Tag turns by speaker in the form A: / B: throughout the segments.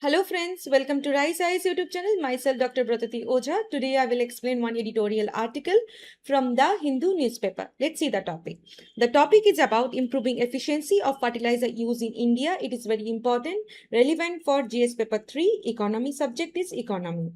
A: Hello friends, welcome to Rise Eyes YouTube channel. Myself Dr. Bratati Ojha. Today I will explain one editorial article from the Hindu newspaper. Let's see the topic. The topic is about improving efficiency of fertilizer use in India. It is very important, relevant for GS paper 3. Economy subject is economy.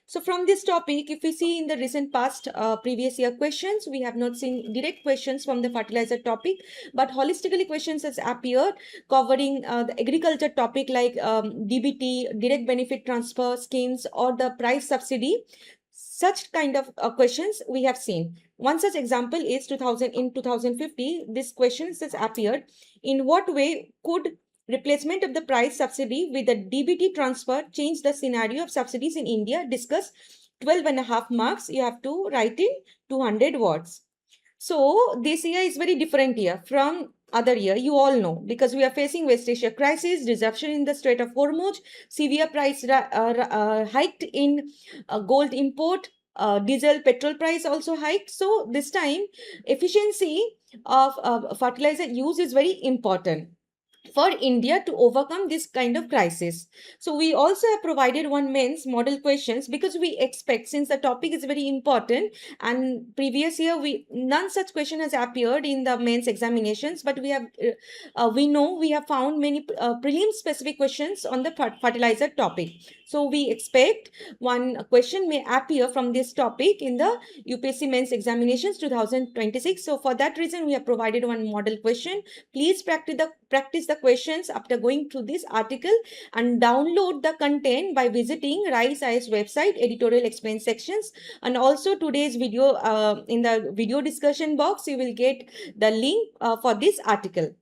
A: So from this topic, if we see in the recent past previous year questions, we have not seen direct questions from the fertilizer topic, but holistically questions has appeared covering the agriculture topic like DBT, direct benefit transfer schemes, or the price subsidy. Such kind of questions we have seen. One such example is 2050. This question has appeared. In what way could replacement of the price subsidy with the DBT transfer change the scenario of subsidies in India? Discuss 12 and a half marks. You have to write in 200 words. So this year is very different year from other year. You all know, because we are facing West Asia crisis, disruption in the Strait of Hormuz, severe price hiked in gold import, diesel petrol price also hiked. So this time efficiency of fertilizer use is very important for India to overcome this kind of crisis. So we also have provided one mains model questions, because we expect, since the topic is very important and previous year none such question has appeared in the mains examinations, but we know we have found many prelim specific questions on the fertilizer topic. So we expect one question may appear from this topic in the UPSC mains examinations 2026. So for that reason we have provided one model question. Please practice the questions after going through this article, and download the content by visiting Rise Eyes website editorial explain sections. And also today's video, in the video discussion box you will get the link for this article.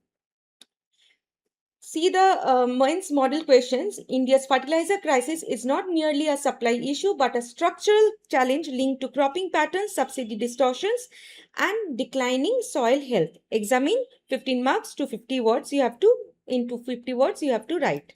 A: See the mains model questions. India's fertilizer crisis is not merely a supply issue, but a structural challenge linked to cropping patterns, subsidy distortions, and declining soil health. Examine 15 marks to 50 words. You have to, into 50 words, you have to write.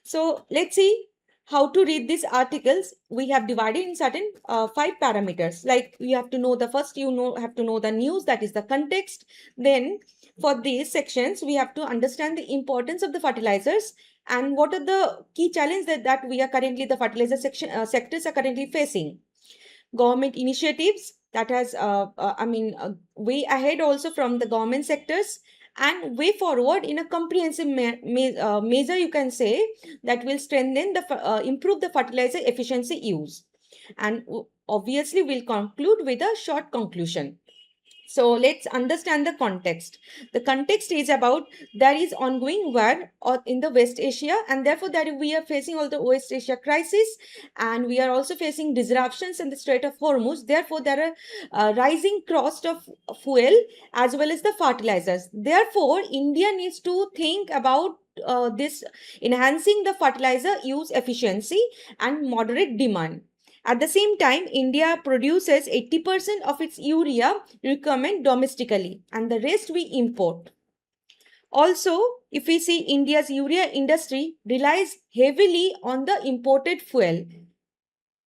A: So let's see how to read these articles. We have divided in certain 5 parameters. Like you have to know the first, have to know the news, that is the context. Then for these sections, we have to understand the importance of the fertilizers and what are the key challenges that we are currently, the fertilizer sectors are currently facing. Government initiatives that has, way ahead also from the government sectors, and way forward in a comprehensive measure, you can say, that will strengthen improve the fertilizer efficiency use. And obviously we'll conclude with a short conclusion. So let's understand the context. The context is about there is ongoing war in the West Asia, and therefore that we are facing all the West Asia crisis, and we are also facing disruptions in the Strait of Hormuz. Therefore, there are rising cost of fuel as well as the fertilizers. Therefore, India needs to think about this enhancing the fertilizer use efficiency and moderate demand. At the same time, India produces 80% of its urea requirement domestically, and the rest we import. Also, if we see, India's urea industry relies heavily on the imported fuel.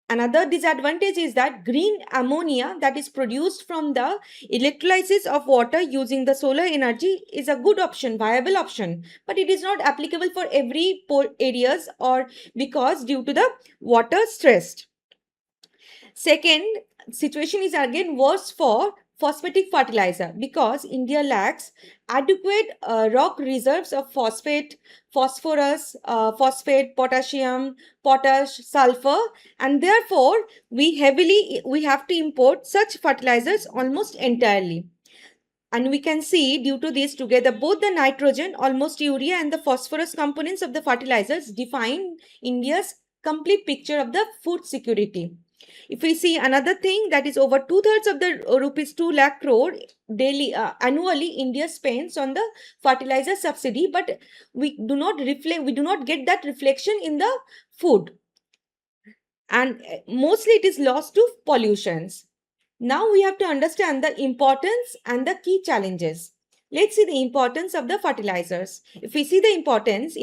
A: Another disadvantage is that green ammonia that is produced from the electrolysis of water using the solar energy is a good option, viable option, but it is not applicable for every areas, or because due to the water stress. Second, situation is again worse for phosphatic fertilizer, because India lacks adequate rock reserves of phosphate, phosphorus, phosphate, potassium, potash, sulfur, and therefore we have to import such fertilizers almost entirely. And we can see, due to this together, both the nitrogen, almost urea, and the phosphorus components of the fertilizers define India's complete picture of the food security. If we see another thing, that is over 2/3 of the rupees 2 lakh crore daily annually India spends on the fertilizer subsidy, but we do not get that reflection in the food, and mostly it is lost to pollutions. Now we have to understand the importance and the key challenges. Let's see the importance of the fertilizers. If we see the importance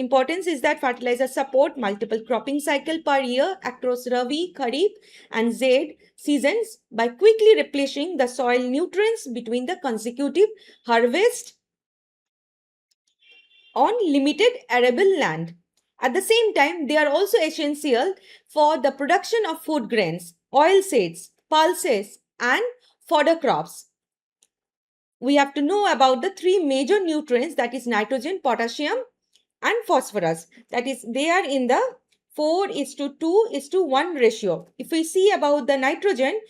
A: is that fertilizers support multiple cropping cycle per year across Rabi, Kharif, and Zaid seasons by quickly replenishing the soil nutrients between the consecutive harvest on limited arable land. At the same time, they are also essential for the production of food grains, oil seeds, pulses, and fodder crops. We have to know about the three major nutrients, that is nitrogen, potassium, and phosphorus. That is, they are in the 4:2:1 ratio. If we see about the nitrogen,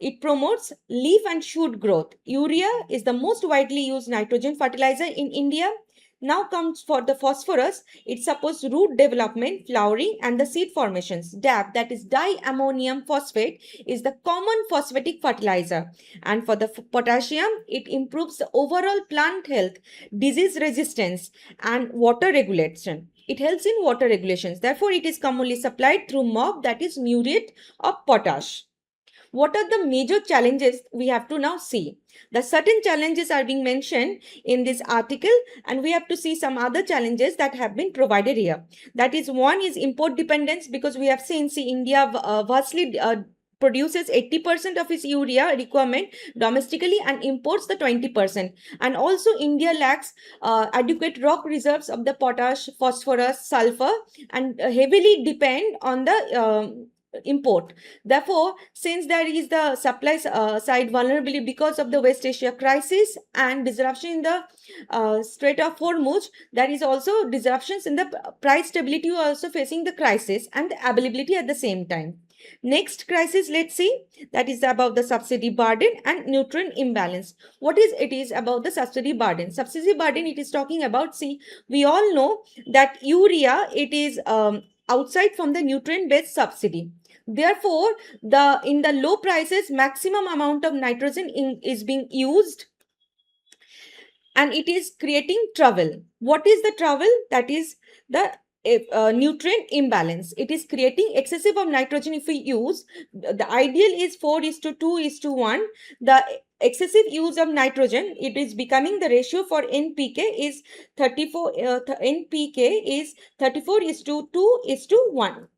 A: it promotes leaf and shoot growth. Urea is the most widely used nitrogen fertilizer in India. Now comes for the phosphorus. It supports root development, flowering, and the seed formations. DAP, that is diammonium phosphate, is the common phosphatic fertilizer. And for the potassium, it improves the overall plant health, disease resistance, and water regulation. It helps in water regulations. Therefore, it is commonly supplied through MOP, that is muriate of potash. What are the major challenges we have to now see? The certain challenges are being mentioned in this article, and we have to see some other challenges that have been provided here. That is, one is import dependence, because we have seen, India vastly produces 80% of its urea requirement domestically and imports the 20%. And also India lacks adequate rock reserves of the potash, phosphorus, sulfur, and heavily depend on the import. Therefore, since there is the supply side vulnerability because of the West Asia crisis and disruption in the Strait of Hormuz, there is also disruptions in the price stability. Also facing the crisis and the availability at the same time. Next crisis, let's see, that is about the subsidy burden and nutrient imbalance. What is it is about the subsidy burden? Subsidy burden, it is talking about, we all know that urea, it is outside from the nutrient based subsidy. Therefore, in the low prices, maximum amount of nitrogen is being used, and it is creating trouble. What is the trouble? That is the nutrient imbalance. It is creating excessive of nitrogen if we use. The ideal is 4:2:1. The excessive use of nitrogen, it is becoming the ratio for NPK is 34. NPK is 34:2:1.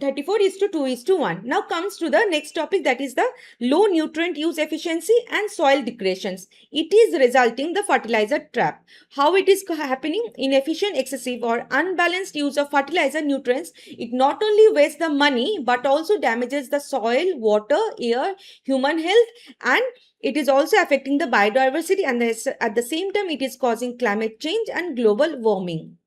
A: 34:2:1. Now comes to the next topic, that is the low nutrient use efficiency and soil degradations. It is resulting the fertilizer trap. How it is happening? Inefficient, excessive, or unbalanced use of fertilizer nutrients. It not only wastes the money but also damages the soil, water, air, human health, and it is also affecting the biodiversity, and at the same time it is causing climate change and global warming.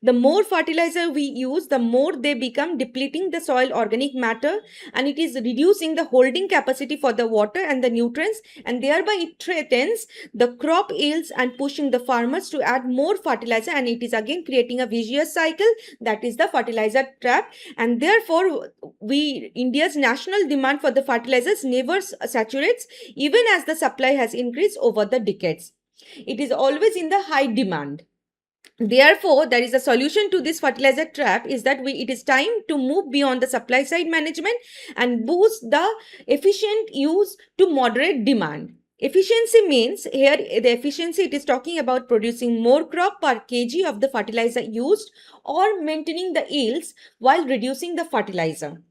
A: The more fertilizer we use, the more they become depleting the soil organic matter, and it is reducing the holding capacity for the water and the nutrients, and thereby it threatens the crop yields and pushing the farmers to add more fertilizer, and it is again creating a vicious cycle, that is the fertilizer trap. And therefore, India's national demand for the fertilizers never saturates, even as the supply has increased over the decades. It is always in the high demand. Therefore, there is a solution to this fertilizer trap, is that it is time to move beyond the supply side management and boost the efficient use to moderate demand. Efficiency means, here the efficiency, it is talking about producing more crop per kg of the fertilizer used or maintaining the yields while reducing the fertilizer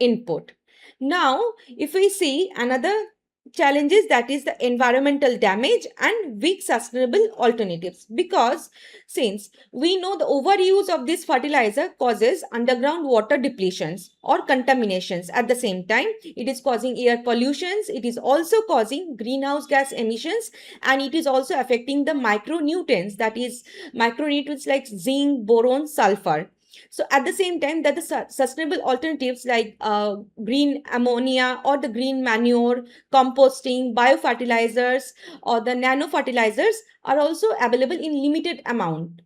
A: input. Now, if we see another challenges, that is the environmental damage and weak sustainable alternatives, because since we know the overuse of this fertilizer causes underground water depletions or contaminations. At the same time, it is causing air pollutions, it is also causing greenhouse gas emissions, and it is also affecting the micronutrients, that is micronutrients like zinc, boron, sulfur. So at the same time, that the sustainable alternatives like green ammonia or the green manure, composting, biofertilizers, or the nano fertilizers are also available in limited amount.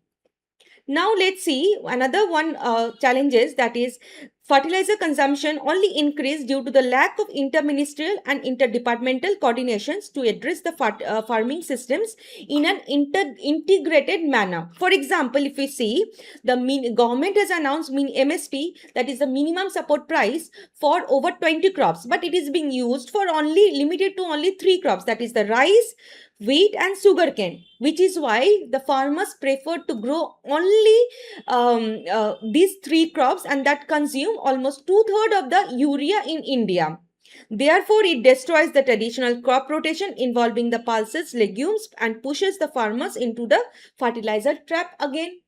A: Now let's see another one challenges, that is fertilizer consumption only increased due to the lack of interministerial and interdepartmental coordinations to address the farming systems in an integrated manner. For example, if we see, the government has announced MSP, that is the minimum support price, for over 20 crops, but it is being used for limited to only 3 crops, that is the rice, wheat, and sugarcane, which is why the farmers prefer to grow only these 3 crops, and that consume almost 2/3 of the urea in India. Therefore, it destroys the traditional crop rotation involving the pulses, legumes, and pushes the farmers into the fertilizer trap again.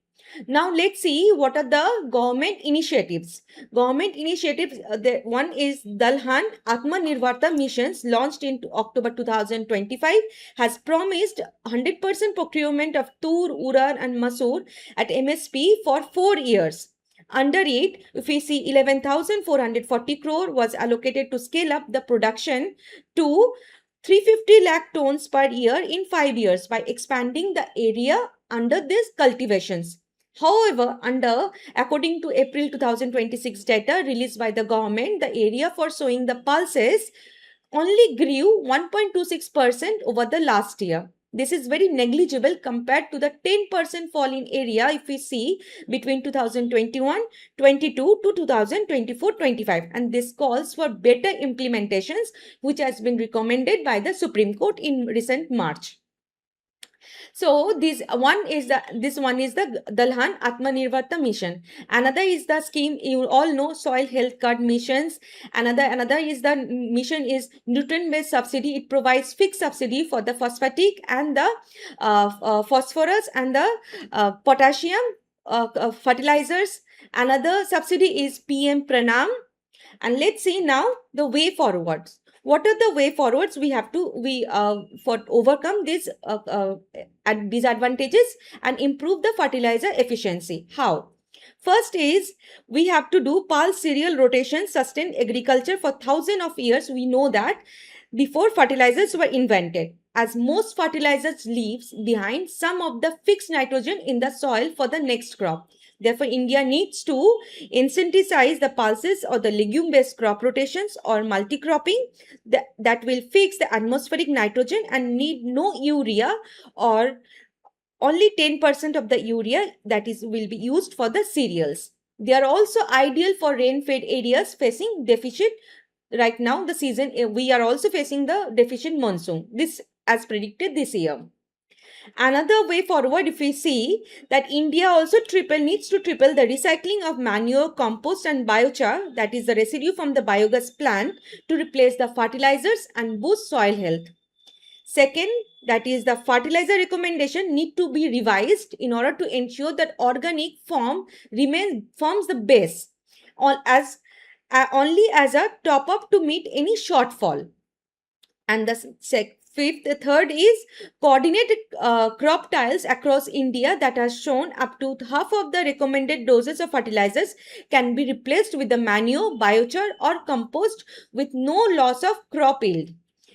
A: Now let's see what are the government initiatives. Government initiatives, one is Dalhan Atmanirbharta missions launched in October 2025 has promised 100% procurement of tur, urad and masoor at MSP for 4 years. Under it, if we see 11,440 crore was allocated to scale up the production to 350 lakh tons per year in 5 years by expanding the area under these cultivations. However, according to April 2026 data released by the government, the area for sowing the pulses only grew 1.26% over the last year. This is very negligible compared to the 10% fall in area if we see between 2021-22 to 2024-25, and this calls for better implementations which has been recommended by the Supreme Court in recent March. So this one is the Dalhan Atmanirbharta mission. Another is the scheme you all know, soil health card missions. Another is the mission is nutrient based subsidy. It provides fixed subsidy for the phosphatic and the phosphorus and the potassium fertilizers. Another subsidy is PM Pranam. And let's see now the way forwards. What are the way forwards we have to for overcome these disadvantages and improve the fertilizer efficiency? How? First is we have to do pulse cereal rotation, sustain agriculture for thousands of years. We know that before fertilizers were invented, as most fertilizers leaves behind some of the fixed nitrogen in the soil for the next crop. Therefore, India needs to incentivize the pulses or the legume-based crop rotations or multi-cropping that will fix the atmospheric nitrogen and need no urea, or only 10% of the urea that will be used for the cereals. They are also ideal for rain-fed areas facing deficient. Right now, the season, we are also facing the deficient monsoon. This as predicted this year. Another way forward, if we see that India also needs to triple the recycling of manure, compost and biochar, that is the residue from the biogas plant, to replace the fertilizers and boost soil health. Second, that is the fertilizer recommendation need to be revised in order to ensure that organic forms the base only as a top up to meet any shortfall. And the third is coordinated crop tiles across India that are shown up to half of the recommended doses of fertilizers can be replaced with the manure, biochar or compost with no loss of crop yield.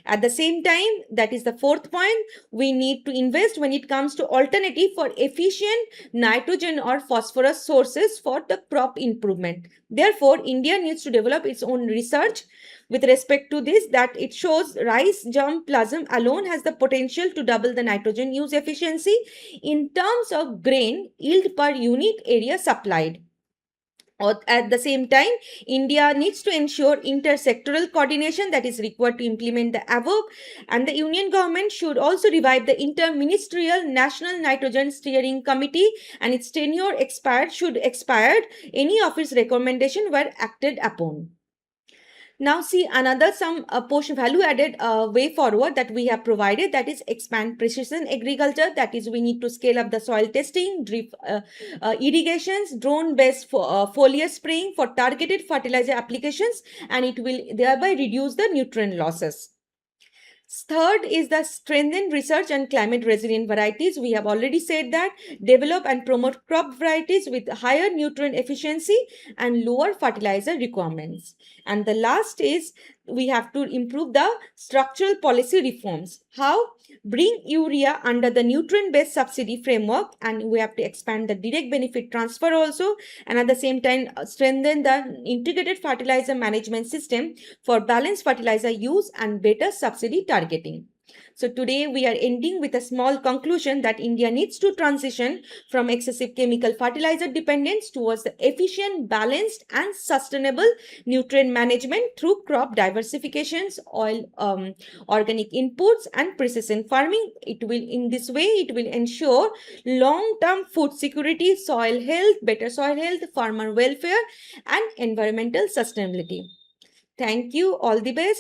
A: At the same time, that is the fourth point, we need to invest when it comes to alternative for efficient nitrogen or phosphorus sources for the crop improvement. Therefore, India needs to develop its own research with respect to this, that it shows rice germ plasm alone has the potential to double the nitrogen use efficiency in terms of grain yield per unit area supplied. At the same time, India needs to ensure intersectoral coordination that is required to implement the above, and the Union government should also revive the Interministerial National Nitrogen Steering Committee, and its tenure should expire any of its recommendation were acted upon. Now see another portion value added way forward that we have provided, that is expand precision agriculture. That is, we need to scale up the soil testing, drip irrigations, drone based foliar spraying for targeted fertilizer applications, and it will thereby reduce the nutrient losses. Third is the strengthen research and climate resilient varieties. We have already said that develop and promote crop varieties with higher nutrient efficiency and lower fertilizer requirements. And the last is we have to improve the structural policy reforms. How? Bring urea under the nutrient-based subsidy framework, and we have to expand the direct benefit transfer also, and at the same time strengthen the integrated fertilizer management system for balanced fertilizer use and better subsidy targeting. So today we are ending with a small conclusion that India needs to transition from excessive chemical fertilizer dependence towards the efficient, balanced and sustainable nutrient management through crop diversifications, organic inputs and precision farming. In this way, it will ensure long-term food security, soil health, better soil health, farmer welfare and environmental sustainability. Thank you. All the best.